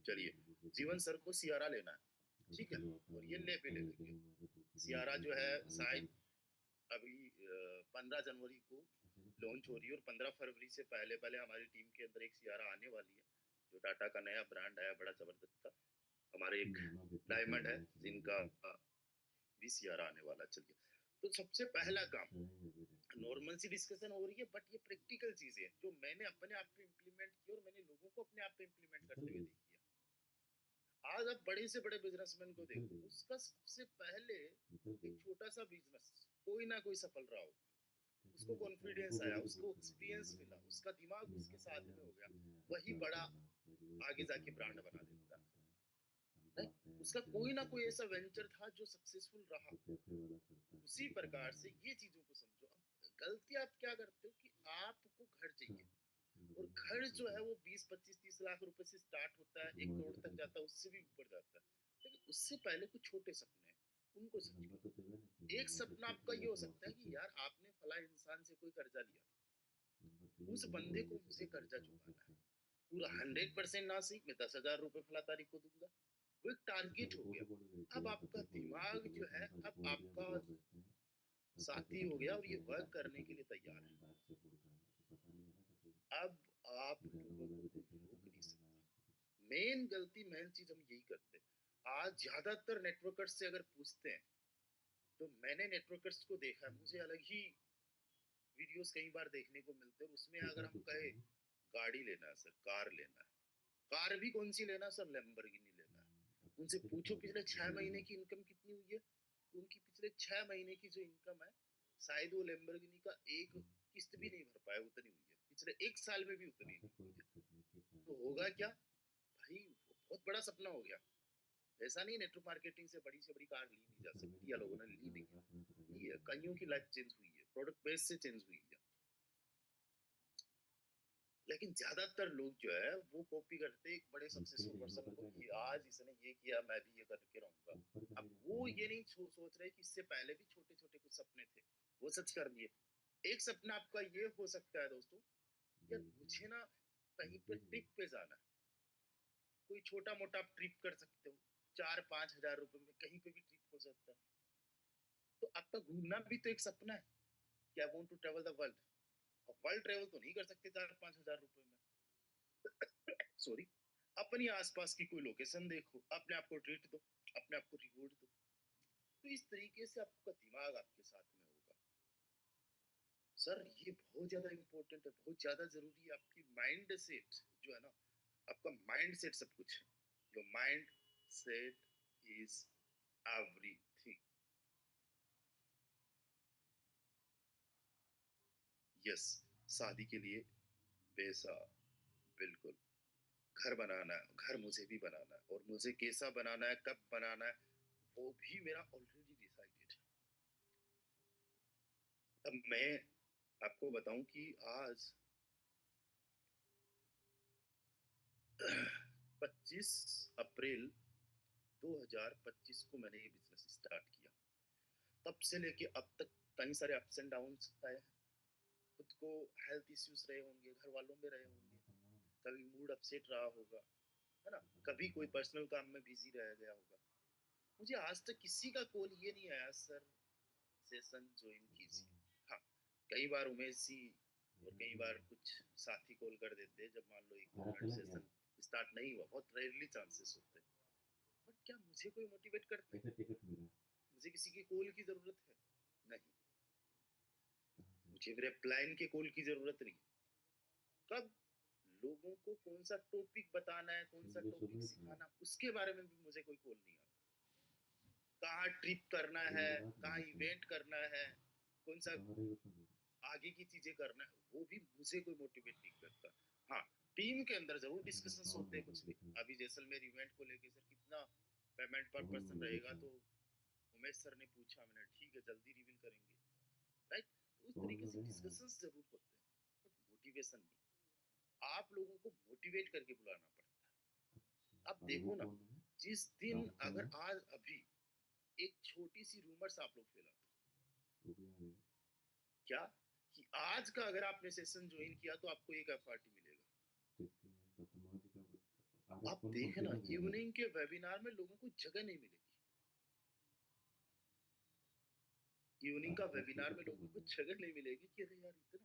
चलिए, जीवन सर को सियारा लेना है, ठीक है, और ये ले भी ले लेंगे। सियारा जो है शायद अभी 15 जनवरी को लॉन्च हो रही है, और 15 फरवरी से पहले पहले हमारी टीम के अंदर एक सियारा आने वाली है, जो टाटा का नया ब्रांड आया, बड़ा जबरदस्त था। हमारे एक डायमंड है जिनका भी सियारा आने वाला है। चलिए, तो सबसे पहला काम, नॉर्मल सी डिस्कशन हो रही है, बट ये प्रैक्टिकल चीजें हैं जो मैंने अपने आप पे इम्प्लीमेंट की और मैंने लोगों को अपने आप पे इम्प्लीमेंट करते हुए देखी है। आज आप बड़े से बड़े बिजनेसमैन को देखो, उसका सबसे पहले एक छोटा सा बिजनेस, कोई ना कोई सफल रहा हो, उसको कॉन्फिडेंस आया, उसको एक्सपीरियंस मिला, उसका दिमाग उसके साथ में हो गया, वही बड़ा आगे जाके ब्रांड बना देता है, राइट? उसका कोई ना कोई ऐसा वेंचर था जो सक्सेसफुल रहा। उसी प्रकार से ये चीजों को समझो। अब गलती आप क्या करते हो कि आपको घर चाहिए, और घर जो है वो 20 25 30 लाख रुपए से स्टार्ट होता है, 1 करोड़ तक जाता है, उससे भी ऊपर जाता है। लेकिन उससे पहले कुछ छोटे सपने हैं, उनको सच करो। एक सपना आपका ये हो सकता है कि यार आपने फला इंसान से कोई कर्जा लिया था, उस बंदे को मुझे कर्जा चुकाना है, पूरा 100% ना सही, मैं 10,000 रुपए फला तारीख को दूंगा। वो एक टारगेट हो गया। अब आपका दिमाग जो है, अब आपका साथी हो गया और ये वर्क करने के लिए तैयार है। अब आप लोगों को कोई रोक नहीं सकता। मेन गलती, मेन चीज हम यही करते हैं। आज ज्यादातर नेटवर्कर्स से अगर पूछते हैं, तो मैंने नेटवर्कर्स को देखा है, मुझे अलग ही वीडियोस कई बार देखने को मिलते हैं, और उसमें अगर हम कहे गाड़ी लेना है सर, कार लेना है, कार भी कौन सी लेना है सर, लैम्बोर्गिनी लेना है। उनसे पूछो पिछले 6 महीने की इनकम कितनी हुई है, तो उनकी पिछले 6 महीने की जो इनकम है, शायद वो लैम्बोर्गिनी का एक किस्त भी नहीं भर पाया, उतनी हुई है, पिछले 1 साल में भी उतनी नहीं हुई है। तो होगा क्या भाई, वो बहुत बड़ा सपना हो गया। ऐसा नहीं, नेटवर्क मार्केटिंग से बड़ी कार ली नहीं जा सकती, या लोगों ने ली नहीं है, ली है, कईयों की लाइफ चेंज हुई है, प्रोडक्ट बेस से चेंज हुई है। लेकिन ज्यादातर लोग जो है वो कॉपी करते हैं एक बड़े सक्सेसफुल पर्सन को कि आज इसने ये किया, मैं भी ये करके रहूंगा। अब वो ये नहीं सोच रहे कि इससे पहले भी छोटे छोटे कुछ सपने थे, वो सच कर दिए। एक सपना आपका ये हो सकता है दोस्तों, यार मुझे ना कहीं पे ट्रिप पे जाना है। कोई छोटा मोटा आप ट्रिप कर सकते हो, 4 5 हज़ार रुपए में कहीं पे भी ट्रिप हो सकता है। तो आपका घूमना भी तो एक सपना है कि I want to travel the world. अब वर्ल्ड ट्रेवल तो नहीं कर सकते 4 5 हज़ार रुपए में। सॉरी, अपनी आसपास की कोई लोकेशन देखो, अपने आप को ट्रीट दो, अपने आप को रिवॉर्ड दो। तो इस तरीके से आपका दिमाग आपके साथ में होगा। सर ये बहुत ज्यादा इंपॉर्टेंट है, बहुत ज्यादा जरूरी है। आपकी माइंड सेट जो है ना, आपका माइंड सेट सब कुछ है। Your mind set is everything. Yes, शादी के लिए पैसा, बिल्कुल। घर बनाना है, घर मुझे भी बनाना है, और मुझे कैसा बनाना है, कब बनाना है, वो भी मेरा ऑलरेडी डिसाइडेड है। अब मैं आपको बताऊं कि आज 25 अप्रैल 2025 को मैंने ये बिजनेस स्टार्ट किया। तब से लेके अब तक कई सारे अप्स एंड डाउन्स आए हैं। खुद को हेल्थ इश्यूज रहे होंगे, घर वालों में रहे होंगे, कभी मूड अपसेट रहा होगा, है ना, कभी कोई पर्सनल काम में बिजी रह गया होगा। मुझे आज तक किसी का कॉल ये नहीं आया सर सेशन ज्वाइन कीजिए। हाँ, कई बार उमेश जी और कई बार कुछ साथी कॉल कर देते हैं, जब मान लो 1 2 मिनट सेशन स्टार्ट नहीं हुआ, बहुत रेयरली चांसेस होते हैं। बट क्या मुझे कोई मोटिवेट करते हैं? मुझे किसी की कॉल की जरूरत है? नहीं, मुझे मेरे प्लान के कॉल की जरूरत नहीं। कब लोगों को कौन सा टॉपिक बताना है, कौन सा टॉपिक सिखाना, उसके बारे में भी मुझे कोई कॉल नहीं आता। कहाँ ट्रिप करना है, कहाँ इवेंट करना है, कौन सा आगे की चीजें करना है, वो भी मुझे कोई मोटिवेट नहीं करता। हाँ, टीम के अंदर जरूर डिस्कशंस होते हैं कुछ भी। अभी जैसलमेर इवेंट को लेके सर कितना पेमेंट पर पर्सन रहेगा, तो उमेश सर ने पूछा, मैंने ठीक है जल्दी रिवील करेंगे, राइट। तो उस तरीके से डिस्कशंस जरूर होते हैं, बट मोटिवेशन नहीं। आप लोगों को मोटिवेट करके बुलाना पड़ता है। अब देखो ना, जिस दिन अगर आज अभी एक छोटी सी रूमर्स आप लोग फैलाते हो, क्या कि आज का अगर आपने सेशन ज्वाइन किया तो आपको एक एफआरटी मिलेगा। आप देखना इवनिंग के वेबिनार में लोगों को जगह नहीं मिलेगी। इवनिंग का वेबिनार में लोगों को जगह नहीं मिलेगी कि अरे यार इतना,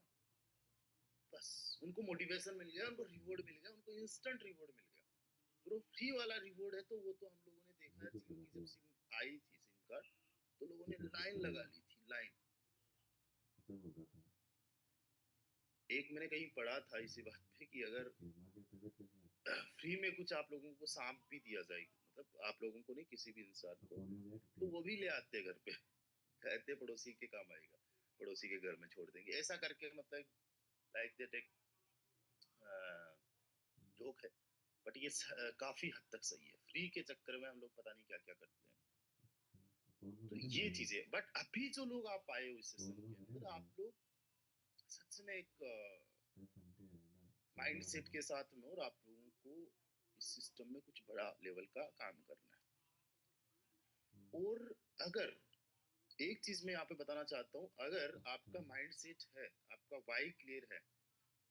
बस उनको मोटिवेशन मिल गया, उनको रिवॉर्ड मिल गया, उनको इंस्टेंट रिवॉर्ड मिल गया। ब्रो फ्री वाला रिवॉर्ड है, तो वो तो हम लोगों ने देखा है, जियो की जब सिम आई थी सिम कार्ड, तो लोगों ने लाइन लगा ली थी, लाइन। एक मैंने कहीं पढ़ा था इसी बात पे कि अगर फ्री में कुछ आप लोगों को सांप भी दिया जाएगा, मतलब आप लोगों को नहीं, किसी भी इंसान को, तो वो भी ले आते घर पे, कहते पड़ोसी के काम आएगा, पड़ोसी के घर में छोड़ देंगे, ऐसा करके, मतलब लाइक दैट एक जोक है। बट ये काफी हद तक सही है। फ्री के चक्कर में हम लोग पता नहीं क्या क्या करते हैं। तो ये चीजें, बट अभी जो लोग आप आए हो इस सेशन के अंदर, आप लोग सच में एक माइंडसेट के साथ में, और आप लोगों को इस सिस्टम में कुछ बड़ा लेवल का काम करना है। और अगर एक चीज मैं यहाँ पे बताना चाहता हूँ, अगर आपका माइंडसेट है, आपका वाई क्लियर है,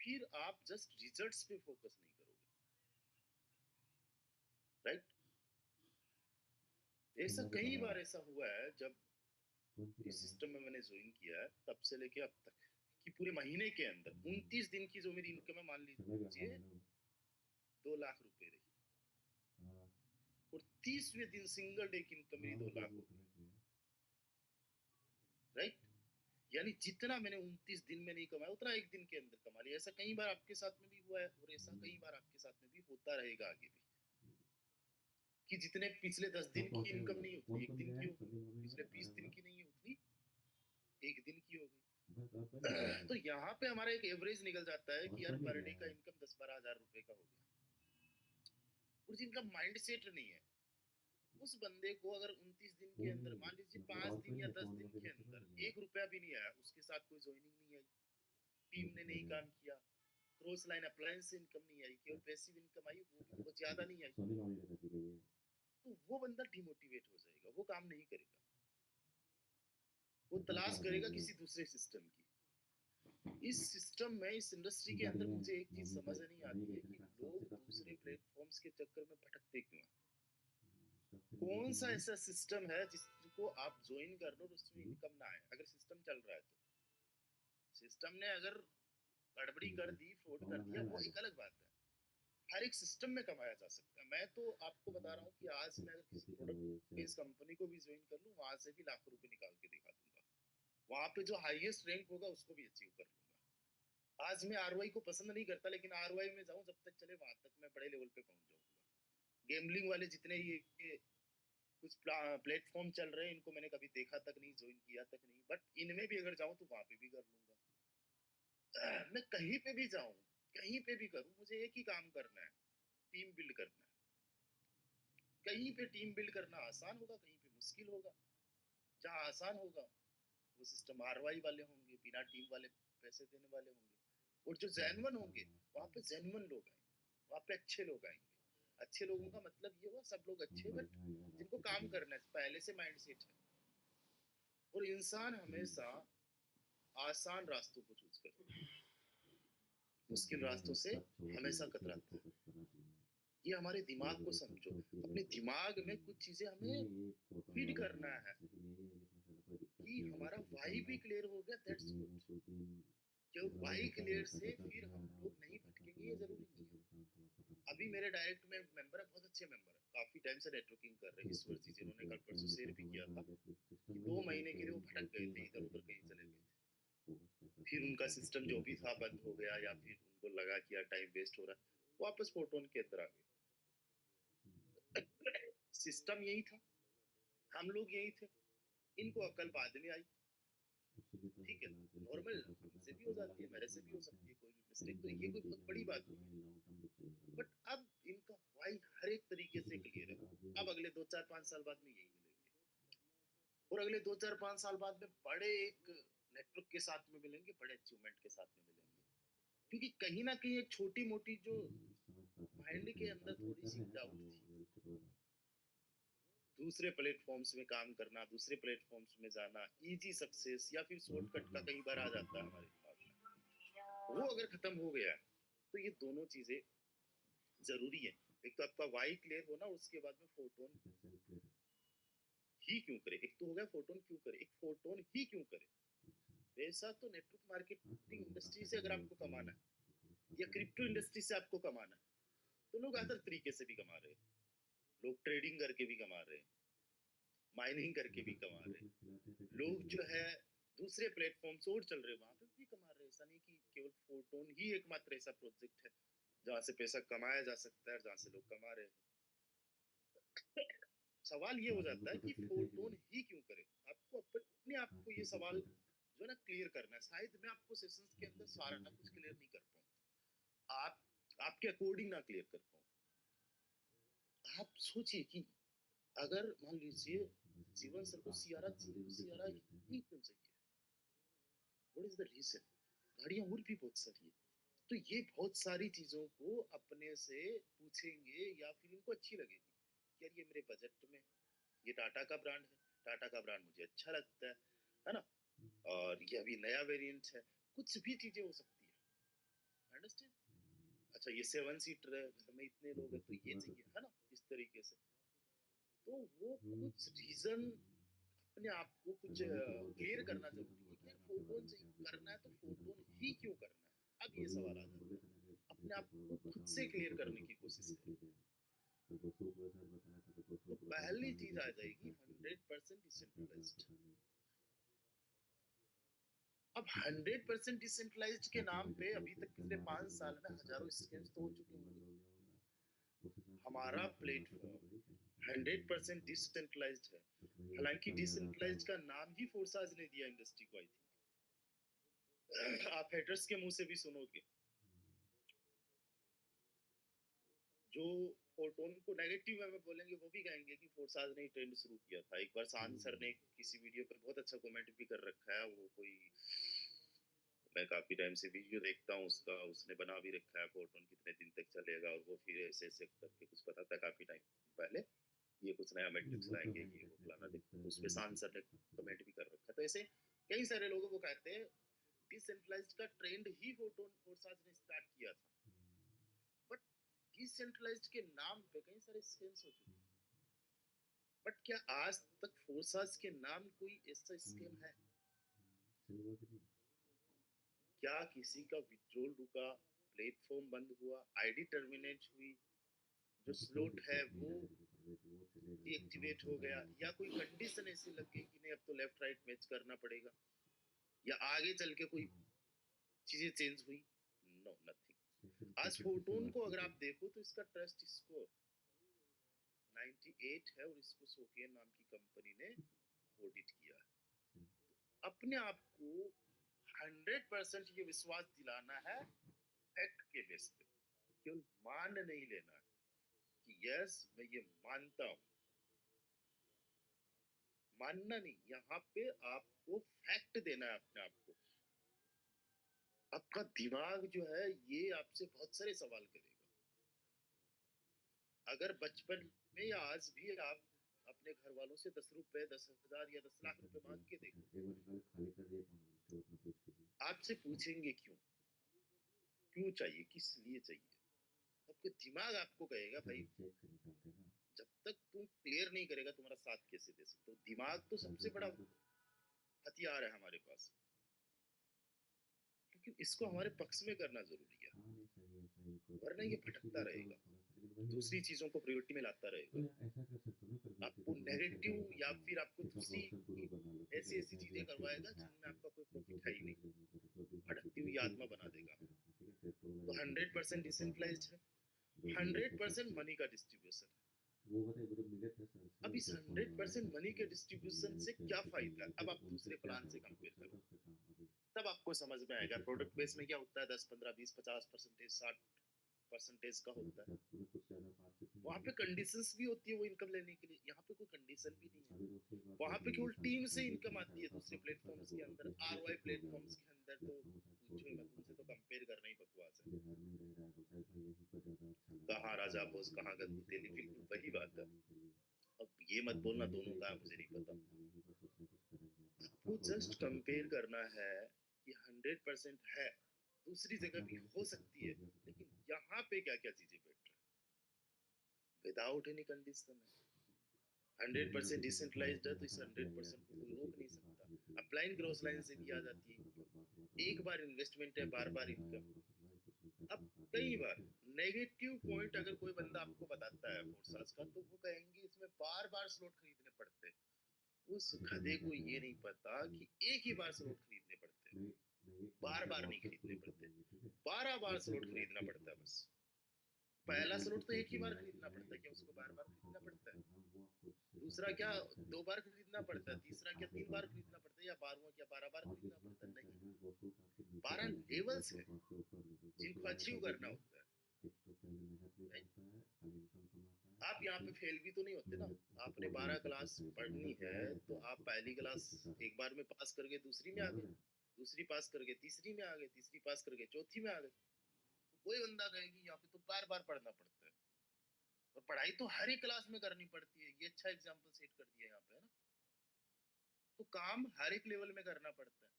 फिर आप जस्ट रिजल्ट्स पे फोकस नहीं करोगे, राइट। ऐसा कई बार ऐसा हुआ है, जब इस सिस्टम में मैंने ज्वाइन किया है तब से लेके अब तक, कि पूरे महीने के अंदर 29 दिन की जो मेरी इनकम है, मान लीजिए 2 लाख रुपए रही, और 30वें दिन सिंगल डे की इनकम मेरी 2 लाख हो गई, राइट। यानी जितना मैंने 29 दिन में नहीं कमाया, उतना एक दिन के अंदर कमा लिया। ऐसा कई बार आपके साथ में भी हुआ है, और ऐसा कई बार आपके साथ में भी होता रहेगा आगे भी, कि जितने पिछले 10 दिन की इनकम नहीं होती, एक दिन की होगी, पिछले 20 दिन की नहीं होती, एक दिन की होगी। तो यहाँ पे हमारा एक एवरेज निकल जाता है कि यार पर डे का इनकम 10-12 हज़ार रुपए का हो गया। और जिनका माइंड सेट नहीं है, उस बंदे को अगर 29 दिन के अंदर, मान लीजिए 5 दिन या 10 दिन के अंदर 1 रुपया भी नहीं आया, उसके साथ कोई ज्वाइनिंग नहीं आई, टीम ने नहीं काम किया, क्रॉस लाइन अप्लायंस से इनकम नहीं आई, केवल पैसिव इनकम आई, वो भी बहुत ज्यादा नहीं आई, तो वो बंदा डिमोटिवेट हो जाएगा, वो काम नहीं करेगा, वो तलाश करेगा किसी दूसरे सिस्टम की। इस सिस्टम में, इस इंडस्ट्री के अंदर मुझे एक चीज समझ नहीं आती है कि लोग दूसरे प्लेटफॉर्म्स के चक्कर में भटकते क्यों हैं। कौन सा ऐसा सिस्टम है जिसको आप ज्वाइन कर लो और उसमें इनकम ना आए? अगर सिस्टम चल रहा है तो, सिस्टम ने अगर गड़बड़ी कर दी, फ्रॉड कर दिया, वो एक अलग बात है। हर एक सिस्टम में कमाया जा सकता है। मैं तो आपको बता रहा हूँ कि आज मैं अगर किसी प्रोडक्ट बेस्ड कंपनी को भी ज्वाइन कर लूँ, वहां से भी लाखों रुपए निकाल के दिखा दूंगा, वहां पे जो हाईएस्ट रैंक होगा उसको भी अचीव कर लूंगा। आज मैं आरओआई को पसंद नहीं करता, लेकिन आरओआई में जाऊं, जब तक चले वहां तक मैं बड़े लेवल पे पहुंच जाऊंगा। गेमलिंग वाले जितने ये कुछ प्लेटफॉर्म चल रहे हैं, इनको मैंने कभी देखा तक नहीं, ज्वाइन किया तक नहीं, बट इनमें भी अगर जाऊं तो वहां पे भी कर लूंगा। मैं कहीं पे भी जाऊं, कहीं पे भी करूं, मुझे एक ही काम करना है, टीम बिल्ड करना है। कहीं पे टीम बिल्ड करना आसान होगा, कहीं पे मुश्किल होगा। जहाँ आसान होगा वो सिस्टम आरवाई वाले होंगे, बिना टीम वाले पैसे देने वाले होंगे, और जो जेन्युइन होंगे वहाँ पे जेन्युइन लोग आएंगे, वहाँ पे अच्छे लोग आएंगे। अच्छे लोगों का मतलब ये हुआ सब लोग अच्छे, बट जिनको काम करना है, पहले से माइंड सेट है। और इंसान हमेशा आसान रास्तों को चूज करता है, मुश्किल रास्तों से हमेशा कतराता है। ये हमारे दिमाग को समझो, अपने दिमाग में कुछ चीजें हमें फीड करना है, कि हमारा वाई भी क्लियर हो गया, दैट्स गुड। केवल वाई क्लियर से फिर हम लोग नहीं भटकेंगे, ये जरूरी नहीं है। अभी मेरे डायरेक्ट में मेंबर है, बहुत अच्छे मेंबर है, काफी टाइम से नेटवर्किंग कर रहे हैं। ईश्वर जी जिन्होंने कल परसों शेयर भी किया था कि 2 महीने के लिए वो भटक गए थे, इधर उधर कहीं चले गए थे, फिर उनका सिस्टम जो भी था बंद हो गया, या फिर उनको लगा कि यार टाइम वेस्ट हो रहा है, वापस फोटोन के अंदर आ गए। सिस्टम यही था, हम लोग यही थे, इनको अकल बाद में आई। ठीक है, नॉर्मल, हमसे भी हो जाती है, मेरे से भी हो सकती है कोई भी मिस्टेक, तो ये कोई बहुत बड़ी बात नहीं है। बट अब इनका वाई हर एक तरीके से क्लियर है। अब अगले 2 4 5 साल बाद में यही मिलेंगे, और अगले 2 4 5 साल बाद में बड़े एक नेटवर्क के साथ में मिलेंगे, बड़े अचीवमेंट के साथ में मिलेंगे, क्योंकि कहीं ना कहीं एक छोटी मोटी जो माइंड के अंदर थोड़ी सी डाउट थी, दूसरे प्लेटफॉर्म्स में काम करना, दूसरे प्लेटफॉर्म्स में जाना, इजी सक्सेस या फिर शॉर्टकट का कई बार आ जाता है हमारे दिमाग में, वो अगर खत्म हो गया तो ये दोनों चीजें जरूरी है। एक तो आपका वाई क्लियर होना, उसके बाद में फोटोन ही क्यों करे, एक तो हो गया फोटोन क्यों करे, एक फोटोन ही क्यों करे। वैसा तो नेटवर्क मार्केटिंग इंडस्ट्री से अगर आपको कमाना है या क्रिप्टो इंडस्ट्री से आपको कमाना है, तो लोग अदर तरीके से भी कमा रहे हैं, लोग ट्रेडिंग करके भी कमा रहे हैं, माइनिंग करके भी कमा रहे हैं, लोग जो है दूसरे प्लेटफॉर्म से और चल रहे हैं, वहां पे भी कमा रहे हैं। ऐसा नहीं कि केवल फोटोन ही एकमात्र ऐसा प्रोजेक्ट है जहाँ से पैसा कमाया जा सकता है, जहाँ से लोग कमा रहे हैं। सवाल ये हो जाता है कि फोटोन ही क्यों करे। आपको अपने आप को ये सवाल जो है ना क्लियर करना है। शायद मैं आपको सेशंस के अंदर सारा कुछ क्लियर नहीं कर पाऊँ, आप आपके अकॉर्डिंग ना क्लियर कर पाऊँ। आप सोचिए कि अगर मान लीजिए जीवन सर को सियारा चाहिए, तो सियारा ही क्यों चाहिए? What is the reason? गाड़ियां और भी बहुत सारी है। तो ये बहुत सारी चीजों को अपने से पूछेंगे या फिर इनको अच्छी लगेगी, यार ये मेरे बजट में, ये टाटा का ब्रांड है, टाटा का ब्रांड मुझे अच्छा लगता है ना, और ये अभी नया वेरिएंट है, कुछ भी चीजें हो सकती है, अंडरस्टैंड। अच्छा ये 7 सीटर है, घर में इतने लोग हैं तो ये चाहिए, है ना, इस तरीके से। तो वो कुछ रीजन अपने आप को कुछ क्लियर करना जरूरी है कि यार फोटोन चाहिए, करना है तो फोटोन ही क्यों करना है। अब ये सवाल आ जाता है, अपने आप को खुद से क्लियर करने की कोशिश करें। तो पहली चीज आ जाएगी 100% डिसेंट्रलाइज्ड। अब 100% डिसेंट्रलाइज्ड के नाम पे अभी तक पिछले 5 साल में हजारों स्कैम्स तो हो चुके होंगे। हमारा प्लेटफॉर्म 100% डिसेंट्रलाइज्ड है, हालांकि डिसेंट्रलाइज्ड का नाम ही फोर्साज ने दिया इंडस्ट्री को, आई थिंक। आप हेटर्स के मुंह से भी सुनोगे जो फोटोन को नेगेटिव वे में बोलेंगे, वो भी कहेंगे कि फोर्साज ने ट्रेंड शुरू किया था। एक बार शान सर ने किसी वीडियो पर बहुत अच्छा कमेंट भी कर रखा है, वो कोई, मैं काफी टाइम से वीडियो देखता हूँ उसका, उसने बना भी रखा है फोटोन कितने दिन तक चलेगा, और वो फिर ऐसे ऐसे करके कुछ पता था काफी टाइम पहले, ये कुछ नया मैट्रिक्स लाएंगे, ये वो फलाना देखो, तो उस पर शान सर ने कमेंट भी कर रखा है। तो ऐसे कई सारे लोगों को कहते हैं डिसेंट्रलाइज्ड का ट्रेंड ही फोटोन फोर्साज ने स्टार्ट किया था। बट डिसेंट्रलाइज्ड के नाम पे कई सारे स्कैम्स हो चुके हैं। बट क्या आज तक फोर्साज के नाम कोई ऐसा स्कैम है? क्या किसी का विड्रॉल रुका, प्लेटफॉर्म बंद हुआ, आईडी टर्मिनेट हुई, जो स्लॉट है वो डीएक्टिवेट हो गया, या कोई कंडीशन ऐसी लग गई कि नहीं अब तो लेफ्ट राइट मैच करना पड़ेगा, या आगे चल के कोई चीजें चेंज हुई? No, nothing. आज फोटोन को अगर आप देखो तो इसका ट्रस्ट स्कोर 98 है, और इसको सोकेन नाम की कंपनी ने ऑडिट किया है। अपने आप को 100% ये विश्वास दिलाना है फैक्ट के बेस पे, केवल मान नहीं लेना है कि यस मैं ये मानता हूं। मानना नहीं, यहाँ पे आपको फैक्ट देना है अपने आप को। आपका दिमाग जो है ये आपसे बहुत सारे सवाल करेगा। अगर बचपन में या आज भी आप अपने घर वालों से 10 रुपए, 10,000 या 10 लाख रुपए मांग के देखो, आपसे पूछेंगे क्यों, क्यों चाहिए, किस लिए चाहिए। आपका दिमाग आपको कहेगा भाई, जब तक तुम क्लियर नहीं करेगा तुम्हारा साथ कैसे दे सकते हो। दिमाग तो सबसे बड़ा हथियार है हमारे पास, लेकिन इसको हमारे पक्ष में करना जरूरी है, वरना ये भटकता रहेगा, दूसरी चीजों को प्रायोरिटी में लाता रहेगा, आपको नेगेटिव या फिर आपको दूसरी ऐसी ऐसी चीजें करवाएगा जिनमें आपका कोई प्रॉफिट है ही नहीं, भटकती हुई आत्मा बना देगा। तो 100% डिसेंट्रलाइज्ड है, 100% मनी का डिस्ट्रीब्यूशन है। वो बताइए मतलब मिले थे सर अब से इस जब 100% मनी के जब डिस्ट्रीब्यूशन मिले से थे क्या आपके टीम फायदा है, वाले थे अब तो आप उनसे दूसरे क्या प्लान था से मतलब कंपेयर कुछ करो। चल रहा था काम अभी तब आपको समझ में आएगा कुछ प्रोडक्ट स्टार्ट हो बेस गया में क्या होता है, 10 15 20 50% 60% का मतलब होता है। जब पूरे कुछ ज़्यादा बातचीत नहीं वहां हुई पे ठीक है कंडीशंस भी होती है वो इनकम लेने के लिए, यहाँ पे कोई कंडीशन भी नहीं है। अभी तो उसके बाद वहां पे केवल ये टीम से संजय इनकम कुमार आती है है, तो दूसरे अपना खुद का प्लेटफॉर्म्स शायद के वो अंदर, बिहार में आरओआई शिफ्ट हो गया प्लेटफॉर्म्स होगा के अंदर तो लखनऊ शायद छोड़ पूछो ही दिया मत, पता उनसे तो नहीं कंपेयर करना ही बकवास है। बिहार में ही रह रहा है बोलता है भाई यहीं पर ज़्यादा अच्छा लग रहा है कहाँ बोलता राजा है भोज कहाँ यहीं गद्दी से तेली, मतलब बोले बिल्कुल था वही सेटल हो बात है। जाने के लिए अब ये तो मत हम तो बोलना यहीं दोनों से ही का है, करके मुझे नहीं कुछ लोग पता। हैं हम यहीं पर सोच रहे कुछ करेंगे अपना अपना आपको हो गया ना जस्ट प्रोडक्ट तो कंपेयर करना है कि 100% है, दूसरी जगह अपना भी बोले हो थे सर सकती छोड़ है, दिया तो कह रहा लेकिन था यहाँ पे क्या क्या चीजें बेटर है, विदाउट एनी कंडीशन है। नहीं हंड्रेड मतलब परसेंट बीच में थोड़ा डिसेंट्रलाइज्ड है बताया तो इस था हंड्रेड या परसेंट को पहले कोई कुछ रोक चीज़ों नहीं की बात सकता। हुई थी अपलाइन तो क्रॉस आपके लाइन बाद से भी शायद आ वो वहाँ जाती पे है थोड़ा इनकम। बहुत बात हुआ था एक बार इन्वेस्टमेंट है, बार कॉन्फिडेंस बार वगैरह आया इनकम। वो सब भाई कुछ लोग थे अब अपना साथ दिए कई लोग बार थे नेगेटिव कि पॉइंट मैं अगर तो कोई कुछ कर बंदा रहा हूँ आपको कुछ ऐसा बताता तो है वो उसका फोर्सास का, सही तो है वो कहेंगे इसमें बार बार स्लॉट खरीदने पड़ते हैं। उस देखिए गधे मैं क्या को कह ये रहा नहीं था पता कि एक ही बार ठीक है स्लॉट खरीदने पड़ते हैं, मैं ये कह रहा बार था बार नहीं व्हाट्सएप खरीदने थ्रू कर पड़ते, लेंगे ठीक है 12 बार स्लॉट रिसेंटली खरीदना एक्टिव पड़ता है हाँ बस। मेरे पहला माइंड स्लॉट में तो एक ही चलते बार आया कि खरीदना मैं पड़ता है, क्या इनको उसको बोलूँगा बार बार व्हाट्सएप खरीदना पे बात पड़ता है? कर रहा हूँ वो आपको जिस हिसाब दूसरा से क्या, गाइड करे 2 बार खरीदना उस पड़ता है? हिसाब से तीसरा क्या, आगे 3 बार बढ़ना है खरीदना पड़ता है, या 12वां क्या 12 बार आप खरीदना इस बार पड़ता क्या है? कह नहीं, रहे हैं वसूल काफी नीचे 12 चला गया है लेवल्स वैसे है वो काफी ऊपर नहीं गया वसूल जिनको आने अचीव का करना रीजन होता है। एक तो पहले मेहनत नहीं राइट? करता है खाली इनकम कमाता है आप और यहाँ पे फिर फेल भी तो नहीं होते ना। मेरे आपने सपोर्ट देने 12 की क्लास सोचता है तो पढ़नी मेहनत है, लगाया रहता तो है आप तो पहली काफी क्लास पीछे जा रहा एक बार में पास करके दूसरी में आ है गए, बराबर है दूसरी पास करके तीसरी में आ गए, तीसरी पास करके चौथी में आ गए। तो कोई बंदा कहेगी यहाँ पे तो बार बार पढ़ना पड़ता है, और पढ़ाई तो हर एक क्लास में करनी पड़ती है। ये अच्छा एग्जाम्पल सेट कर दिया यहाँ पे, है ना? तो काम हर एक लेवल में करना पड़ता है।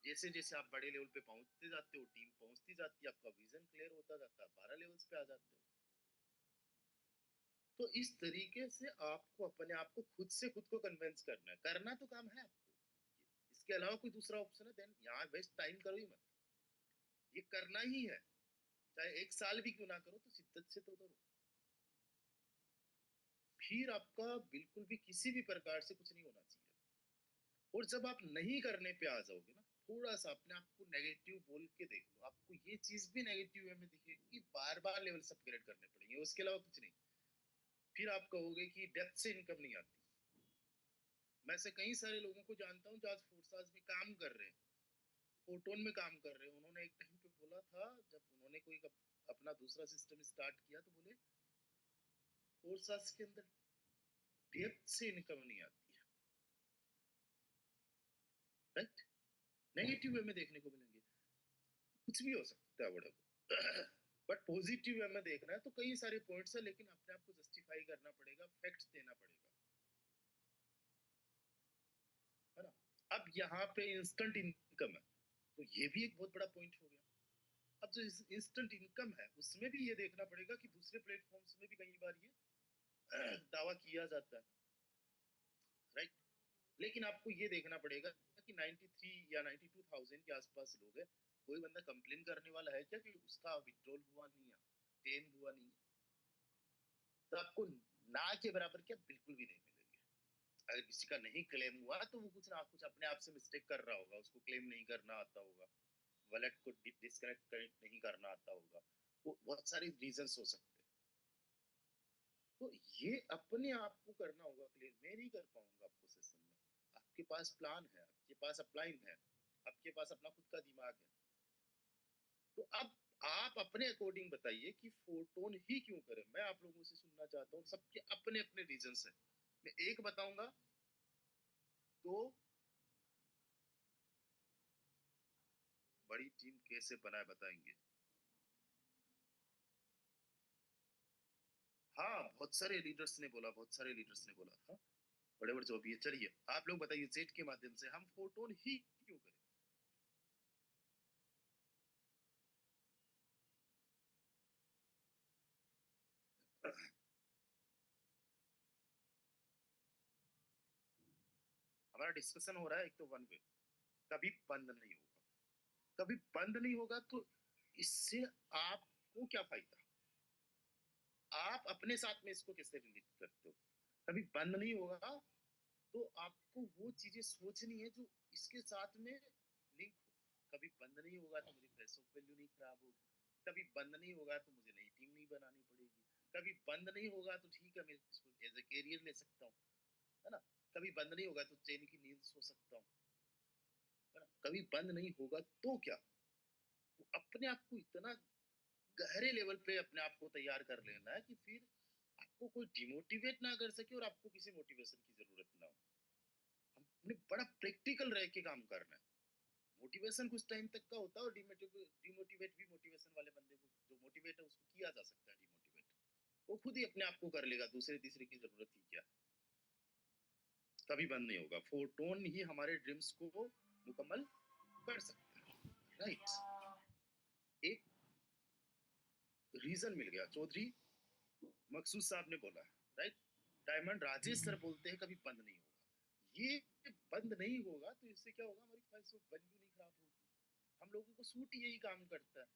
जैसे जैसे आप बड़े लेवल पे पहुंचते जाते हो, टीम पहुंचती जाती है, आपका विजन क्लियर होता जाता है, 12 लेवल्स पे आ जाते हो। तो इस तरीके से आपको अपने आप को खुद से खुद को कन्विंस करना है, करना तो काम है आपको। इसके अलावा कोई दूसरा ऑप्शन है देन यहाँ वेस्ट टाइम करो ही मत, ये करना ही है। चाहे 1 साल भी क्यों ना करो, तो शिद्दत से तो करो। फिर आपका बिल्कुल भी किसी भी प्रकार से कुछ नहीं होना चाहिए। और जब आप नहीं करने पे आ जाओगे ना, थोड़ा सा अपने आप को नेगेटिव बोल के देख लो, आपको ये चीज भी नेगेटिव वे में दिखेगी कि बार बार लेवल अपग्रेड करने पड़ेंगे, उसके अलावा कुछ नहीं। फिर आप कहोगे कि डेप्थ से इनकम नहीं आती। मैं से कई सारे लोगों को जानता हूँ जो आज फोर्साज में काम कर रहे हैं, फोटोन में काम कर रहे हैं। उन्होंने एक टाइम पे बोला था, जब उन्होंने कोई अपना दूसरा सिस्टम स्टार्ट किया, तो बोले फोर्साज के अंदर डेप्थ से इनकम नहीं आती है। राइट? नेगेटिव वे में देखने को मिलेंगे, कुछ भी हो सकता है बड़े बट पॉजिटिव वे में देखना है तो कई सारे पॉइंट्स है, लेकिन अपने आप को जस्टिफाई करना पड़ेगा, फैक्ट्स देना पड़ेगा, है ना? अब यहाँ पे इंस्टेंट इनकम है, तो ये भी एक बहुत बड़ा पॉइंट हो गया। अब जो इंस्टेंट इनकम है उसमें भी ये देखना पड़ेगा कि दूसरे प्लेटफॉर्म्स में भी कई बार ये दावा किया जाता है। राइट? लेकिन आपको ये देखना पड़ेगा कि 93 या 92,000 के आसपास लोग हैं, कोई बंदा कंप्लेन करने वाला है क्या कि उसका विड्रॉल हुआ नहीं है, क्लेम हुआ नहीं है? तो आपको ना के बराबर क्या बिल्कुल भी नहीं मिलेंगे। अगर किसी का नहीं क्लेम हुआ तो वो कुछ ना कुछ अपने आप से मिस्टेक कर रहा होगा, उसको क्लेम नहीं करना आता होगा, वॉलेट को डिस्कनेक्ट कनेक्ट नहीं करना आता होगा, वो बहुत सारे रीजंस हो सकते हैं। तो ये अपने आप को करना होगा क्लियर। मैं नहीं कर पाऊंगा आपको सेशन में। आपके पास प्लान है, आपके पास अपलाइन है, आपके पास अपना खुद का दिमाग है। तो अब आप अपने अकॉर्डिंग बताइए कि फोटोन ही क्यों करें। मैं आप लोगों से सुनना चाहता हूँ, सबके अपने अपने रीजंस है। मैं एक बताऊंगा तो बड़ी टीम कैसे बनाए बताएंगे। हाँ, बहुत सारे लीडर्स ने बोला, बहुत सारे लीडर्स ने बोला था, बड़े बड़े जो भी है। चलिए आप लोग बताइए चैट के माध्यम से, हम फोटोन ही क्यों करें? हमारा डिस्कशन हो रहा है, एक तो वन वे, कभी बंद नहीं होगा, कभी बंद नहीं होगा। तो इससे आपको क्या फायदा? आप अपने साथ में इसको कैसे रिलेट करते हो? कभी बंद नहीं होगा, तो आपको वो चीजें सोचनी है जो इसके साथ में लिंक हो। कभी बंद नहीं होगा तो मेरी पैसों की वैल्यू नहीं खराब होगी, कभी बंद नहीं होगा तो मुझे नई टीम नहीं बनानी पड़ेगी, कभी बंद नहीं होगा तो ठीक है, मैं इसको एज ए कैरियर ले सकता हूँ, है ना। कभी बंद नहीं होगा तो चैन की नींद सो सकता हूँ, है ना। कभी बंद नहीं होगा तो क्या, तो अपने आप को इतना गहरे लेवल पे अपने आप को तैयार कर लेना है कि फिर आपको कोई डिमोटिवेट ना कर सके और आपको किसी मोटिवेशन की जरूरत ना हो। हमने बड़ा प्रैक्टिकल रह के काम करना है। मोटिवेशन कुछ टाइम तक का होता है और डिमोटिवेट भी मोटिवेशन वाले बंदे को, जो मोटिवेट है उसको किया जा सकता है डिमोटिवेट, वो खुद ही अपने आप को कर लेगा, दूसरे तीसरे की जरूरत ही क्या है। कभी बंद नहीं होगा, फोटोन ही हमारे ड्रीम्स को मुकम्मल कर सकता है, राइट। एक रीजन मिल गया, चौधरी मकसूद साहब ने बोला है, राइट। डायमंड राजेश सर बोलते हैं कभी बंद नहीं होगा। ये बंद नहीं होगा तो इससे क्या होगा, हमारी फाइल वैल्यू नहीं खराब होगी। हम लोगों को सूट ही यही काम करता है।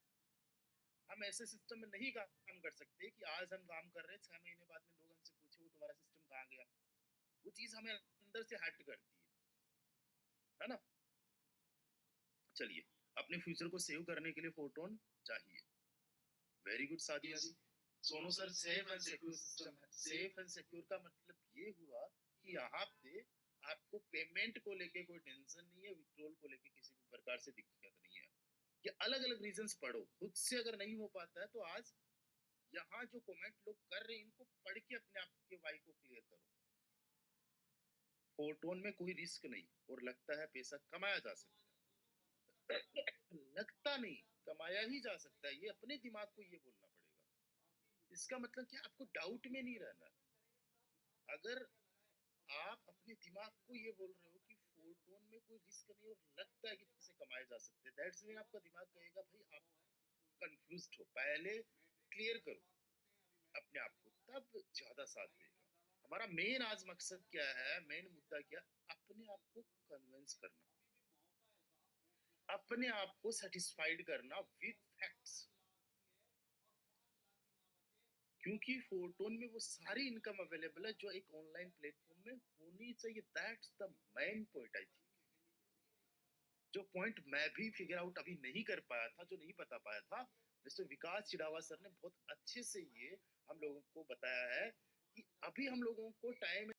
हम ऐसे सिस्टम में नहीं काम कर सकते कि आज हम काम कर रहे हैं, 6 महीने बाद में लोग हमसे पूछे वो तुम्हारा सिस्टम कहाँ गया। वो चीज हमें अंदर से हट करती है ना। चलिए, अपने फ्यूचर को सेव करने के लिए फोटोन चाहिए। Very good Sadia ji. Sonu sir, safe and secure system है। सेफ एंड सिक्योर का मतलब ये हुआ कि यहाँ पे आपको पेमेंट को लेके कोई टेंशन नहीं है, विड्रॉल को लेके किसी भी प्रकार से दिक्कत नहीं है। ये अलग अलग रीजंस पढ़ो, खुद से अगर नहीं हो पाता है तो आज यहाँ जो कमेंट लोग कर रहे हैं इनको पढ़ के अपने आप के वाई को क्लियर करो। फोटोन में कोई रिस्क नहीं, और लगता है पैसा कमाया जा सकता है। लगता नहीं, कमाया ही जा सकता है, ये अपने दिमाग को ये बोलना पड़ेगा। इसका मतलब क्या, आपको डाउट में नहीं रहना। अगर आप अपने दिमाग को ये बोल रहे हो कि फोटोन में कोई रिस्क नहीं और लगता है कि पैसे कमाए जा सकते हैं, दैट्स मीन आपका दिमाग कहेगा भाई आप कंफ्यूज्ड हो, पहले क्लियर करो अपने आप को, तब ज्यादा साथ देगा। हमारा मेन आज मकसद क्या है, मेन मुद्दा क्या, अपने आप को कन्विंस करना, अपने आप को सेटिस्फाइड करना विद फैक्ट्स। क्योंकि फोटोन में वो सारी इनकम अवेलेबल है जो एक ऑनलाइन प्लेटफॉर्म में होनी चाहिए, that's the main point I think. जो पॉइंट मैं भी फिगर आउट अभी नहीं कर पाया था, जो नहीं बता पाया था, मिस्टर विकास चिड़ावा सर ने बहुत अच्छे से ये हम लोगों को बताया है कि अभी हम लोगों को टाइम